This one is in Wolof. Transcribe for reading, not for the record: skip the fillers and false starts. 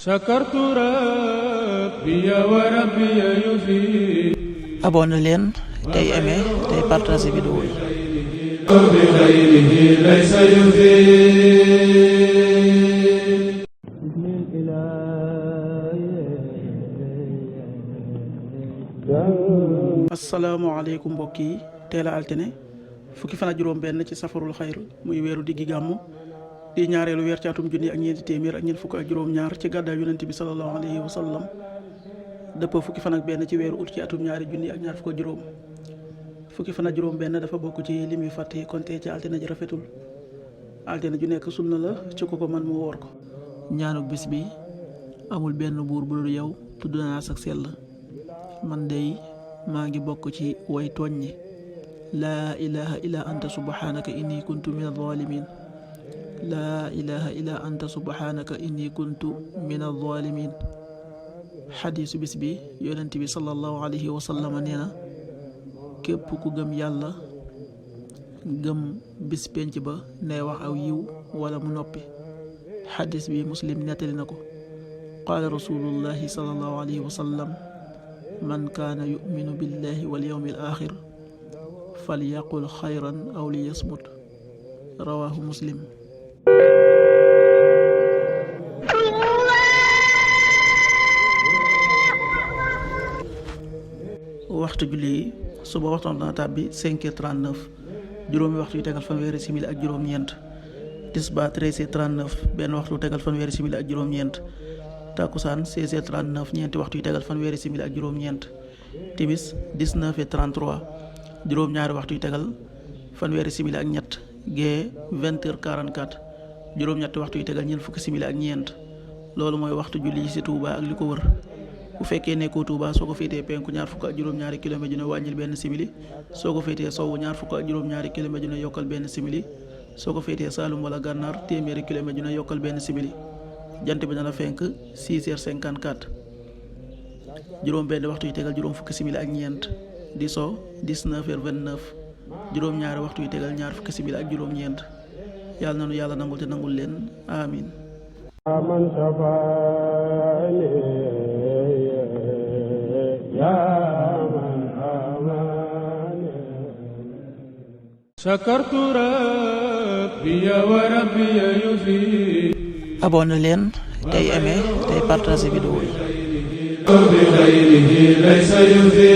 sakartu rabbi wa rabbi yufi. abonné leen tey aimé tey partagé vidéo yi. bi xayrihi laysa yufi. asalaamaaleykum mbokk yi teel a altine fukki fan ak juróom benn ci safarul xayr muy weeru diggi gàmmu di ñaareelu weer ci atum junni ak ñeenti téeméer ak ñeent fukk ak juróom ñaar ci gàddaay yonent bi sallallahu alayhi wa sallam dëppoo fukki fan ak benn ci weeru ut ci atum ñaari junni ak ñaar fukk ak juróom fukki fan ak juróom benn dafa bokk ci lim yu fàtte konte ci altine ji rafetul altine ju nekk sunna la ci ko man mu woor ko. ñaanuk bis bi amul benn buur bu dul yow tudd naa sax sell man dey maa ngi bokk ci way tooñ ñi laa ilaha illa anta subhanaka inni kuntu min adh-dhalimin laa ilaha illa anta subhanaka inni kuntu min adh-dhalimin. xadiisu bis bi yonent bi sallallahu alayhi wa sallam nee na képp ku gëm yàlla gëm bis penc ba nay wax aw yiw wala mu noppi. xadiis bi muslim nettali na ko. qaala rasulullahi sallallahu alayhi wa sallam man kaana yuminu billahi wal yawmil axir falyaqul xayran aw liyasmut. rawaahu muslim. waxtu julli yi suba waxtoon dana tàbbi 5h39 juróomi waxtu yu tegal fanweeri simili ak juróom-ñeent. tisbaar 13h39 benn waxtu yu tegal fanweeri simili ak juróom-ñeent. takkusaan 16h39 ñeenti waxtu yu tegal fanweeri simili ak juróom-ñeent. timis 19h33 juróom-ñaari waxtu yu tegal fanweeri simili ak ñett. gee 20h44 juróom-ñetti waxtu yu tegal ñeent fukki simili ak ñeent. loolu mooy waxtu julli yi ci Touba ak li ko wër. bu fekkee nekkoo Touba soo ko féetee penku ñaar fukk ak juróom-ñaari kilomètre ju ne wàññil benn simili soo ko féetee sowwu ñaar fukk ak juróom-ñaari kilomètre ju ne yokkal benn simili soo ko féetee Saalum wala Gànnaar téeméeri kilomètre ju ne yokkal benn simili. jant bi dana fenk 6h54 juróom benn waxtu yu tegal juróom fukki simili ak ñeent di so 19h29 juróom-ñaari waxtu yu tegal ñaar fukki simili ak juróom-ñeent. yàlla nanu yàlla nangul te nangul leen amin. sakartu rabbi wa rabbi yufi. abonné leen tey aimé tey partagé vidéo yi. bi xayrihi laysa yufi.